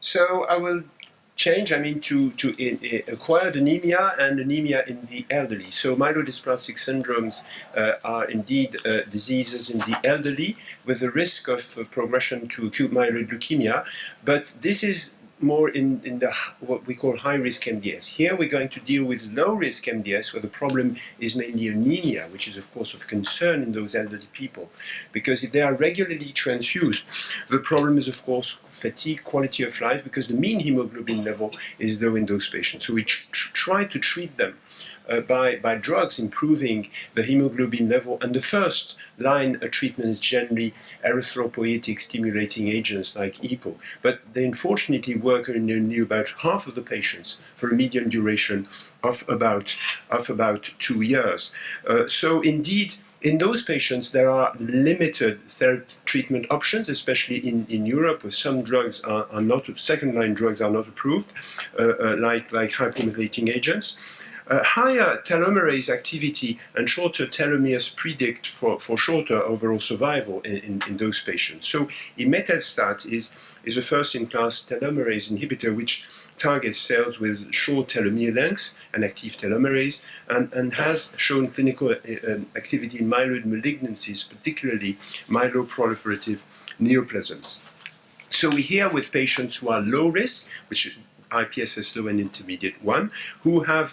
So I will change, to acquired anemia and anemia in the elderly. So myelodysplastic syndromes are indeed diseases in the elderly with a risk of progression to acute myeloid leukemia, but this is more in the what we call high-risk MDS. Here we're going to deal with low-risk MDS, where the problem is mainly anemia, which is of course of concern in those elderly people, because if they are regularly transfused, the problem is of course fatigue, quality of life, because the mean hemoglobin level is low in those patients. So we try to treat them by drugs improving the hemoglobin level, and the first line treatment is generally erythropoietic stimulating agents like EPO, but they unfortunately work in only about half of the patients for a median duration of about 2 years. So indeed, in those patients, there are limited treatment options, especially in Europe, where some drugs are not, second-line drugs are not approved, like hypomethylating agents. Higher telomerase activity and shorter telomeres predict for shorter overall survival in those patients. So Imetelstat is a first-in-class telomerase inhibitor which targets cells with short telomere lengths and active telomerase, and has shown clinical activity in myeloid malignancies, particularly myeloproliferative neoplasms. So we're here with patients who are low risk, which IPSS low and intermediate 1, who are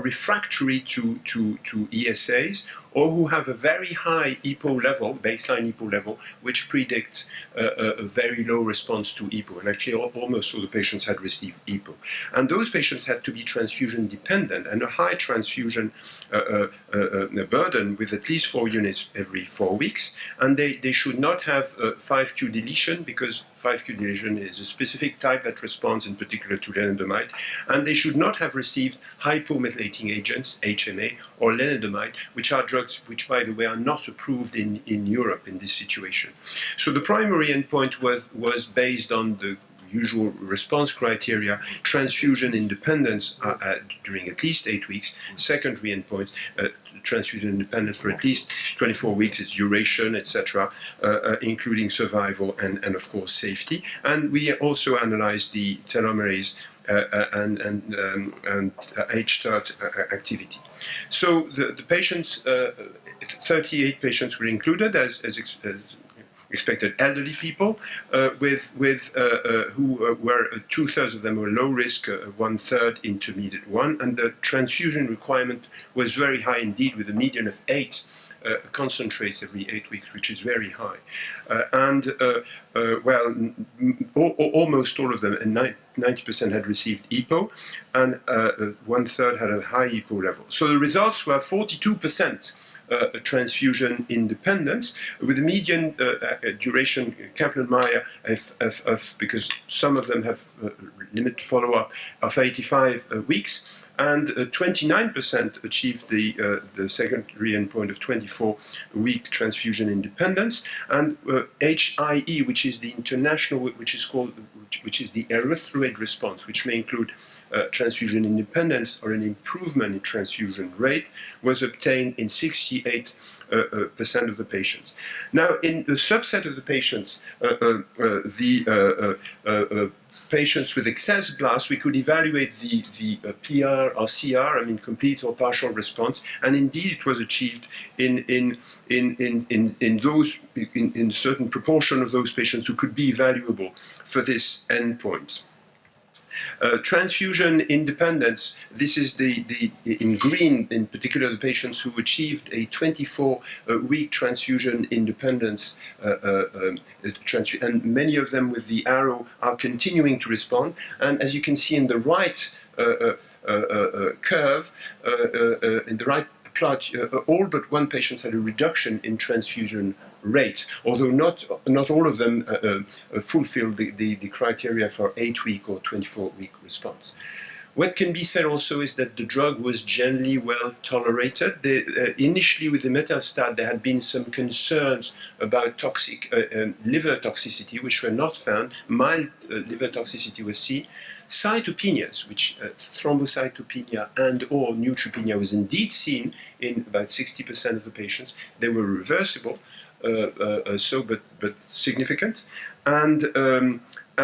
refractory to ESAs, or who have a very high EPO level, baseline EPO level, which predicts a very low response to EPO. And actually, almost all the patients had received EPO. And those patients had to be transfusion dependent, and a high transfusion burden with at least 4 units every 4 weeks. And they should not have 5q deletion, because 5q deletion is a specific type that responds in particular to lenalidomide. And they should not have received hypomethylating agents, HMA, or lenalidomide, which are drugs which, by the way, are not approved in Europe in this situation. So the primary endpoint was based on the usual response criteria: transfusion independence during at least 8 weeks. Secondary endpoint, transfusion independence for at least 24 weeks, its duration, etc., including survival and of course safety. And we also analyzed the telomerase and HTAT activity. So the patients, 38 patients were included as expected, elderly people who were 2/3 of them were low risk, 1/3 intermediate 1, and the transfusion requirement was very high indeed, with a median of 8 concentrates every 8 weeks, which is very high. Almost all of them, 90% had received EPO, and 1/3 had a high EPO level. So the results were 42% transfusion independence, with a median duration, Kaplan-Meier, because some of them have limit follow-up, of 85 weeks, and 29% achieved the secondary endpoint of 24-week transfusion independence, and HIE, which is the international, which is the erythroid response, which may include transfusion independence or an improvement in transfusion rate, was obtained in 68% of the patients. Now, in the subset of the patients, patients with excess blasts, we could evaluate the PR or CR, complete or partial response, and indeed it was achieved in a certain proportion of those patients who could be evaluable for this endpoint. Transfusion independence, this is in green, in particular, the patients who achieved a 24-week transfusion independence, and many of them with the arrow are continuing to respond. And as you can see in the right curve, in the right plot, all but one patient had a reduction in transfusion rate, although not all of them fulfilled the criteria for 8-week or 24-week response. What can be said also is that the drug was generally well tolerated. Initially, with the Imetelstat, there had been some concerns about toxic liver toxicity, which were not found. Mild liver toxicity was seen. Cytopenias, which thrombocytopenia and/or neutropenia, was indeed seen in about 60% of the patients. They were reversible, but significant, and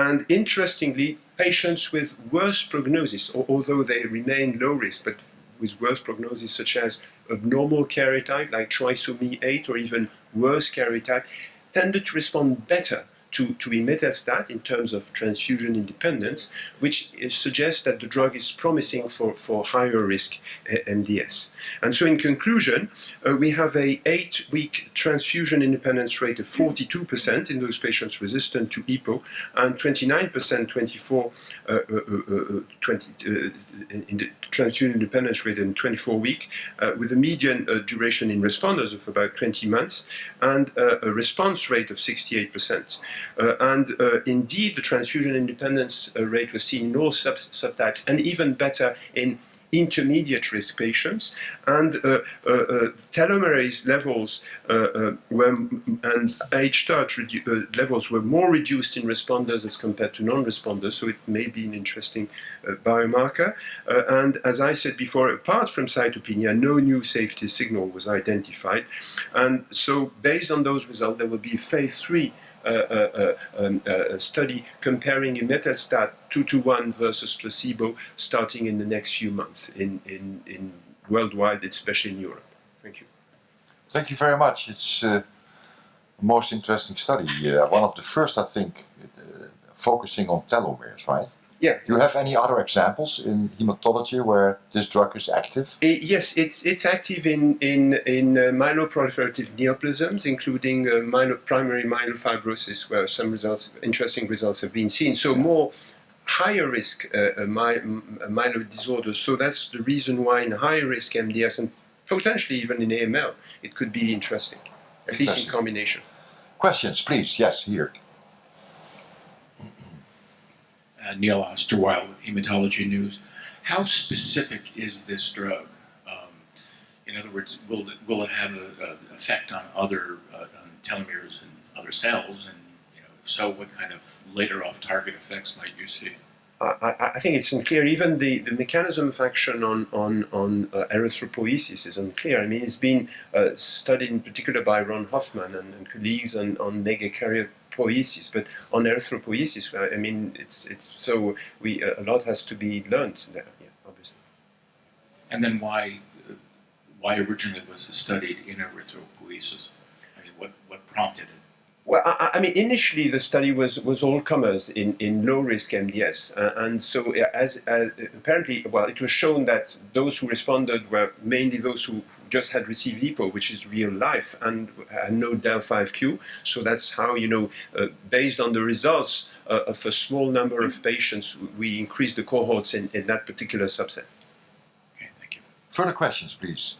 And interestingly, patients with worse prognosis, although they remain low risk, but with worse prognosis such as abnormal karyotype like trisomy 8 or even worse karyotype, tended to respond better to Imetelstat in terms of transfusion independence, which suggests that the drug is promising for higher risk MDS. And so in conclusion, we have a 8-week transfusion independence rate of 42% in those patients resistant to EPO, and 29% in the transfusion independence rate in 24 weeks, with a median duration in responders of about 20 months, and a response rate of 68%. Indeed, the transfusion independence rate was seen in all subtypes, and even better in intermediate risk patients, and telomerase levels and HTAT levels were more reduced in responders as compared to non-responders, so it may be an interesting biomarker. And as I said before, apart from cytopenia, no new safety signal was identified. And so based on those results, there will be a phase 3 study comparing Imetelstat 2:1 versus placebo starting in the next few months in worldwide, especially in Europe. Thank you. Thank you very much. It's a most interesting study. One of the first, I think, focusing on telomeres, right? Yeah. Do you have any other examples in hematology where this drug is active? Yes, it's active in myeloproliferative neoplasms, including primary myelofibrosis, where some interesting results have been seen. So more higher risk myeloid disorders. So that's the reason why in higher risk MDS and potentially even in AML, it could be interesting, at least in combination. Questions, please. Yes, here. Neil Osterweil with Hematology News. How specific is this drug? In other words, will it have an effect on other on telomeres and other cells? And if so, what kind of later off-target effects might you see? I think it's unclear. Even the mechanism of action on erythropoiesis is unclear. I mean, it's been studied in particular by Ron Hoffman and colleagues on megakaryopoiesis, but on erythropoiesis, I mean, it's so a lot has to be learned there, yeah, obviously. And then why originally was it studied in erythropoiesis? I mean, what prompted it? Well, I mean, initially the study was all comers in low risk MDS, and so as apparently, well, it was shown that those who responded were mainly those who just had received EPO, which is real life, and had no del5Q. So that's how, based on the results of a small number of patients, we increased the cohorts in that particular subset. Okay, thank you. Further questions, please.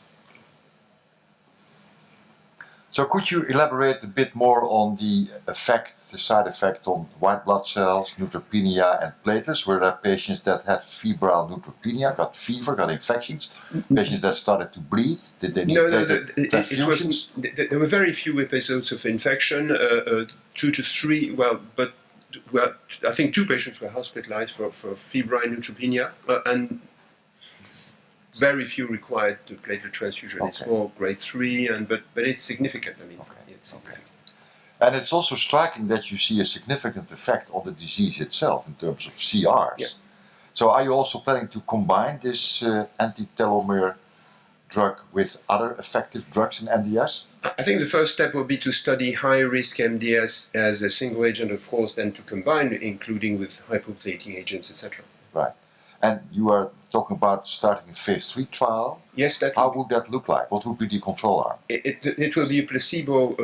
So could you elaborate a bit more on the side effect on white blood cells, neutropenia and platelets? Were there patients that had febrile neutropenia, got fever, got infections? Patients that started to bleed? Did they need transfusions? There were very few episodes of infection, 2 to 3, but I think 2 patients were hospitalized for febrile neutropenia, and very few required the platelet transfusion. Okay. It's more grade 3, but it's significant. I mean, it's significant. And it's also striking that you see a significant effect on the disease itself in terms of CRs. Yeah. So are you also planning to combine this anti-telomere drug with other effective drugs in MDS? I think the first step will be to study high-risk MDS as a single agent, of course, then to combine, including with hypoplating agents, etc. Right. And you are talking about starting a phase 3 trial. Yes, How would that look like? What would be the control arm? It will be a placebo,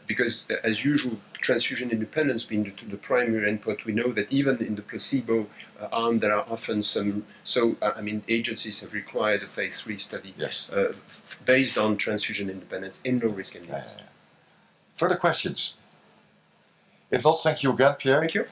because as usual, transfusion independence being the primary endpoint, we know that even in the placebo arm there are often some. So I mean, agencies have required a phase 3 study. Yes. Based on transfusion independence in low risk MDS. Further questions? If not, thank you again, Pierre. Thank you.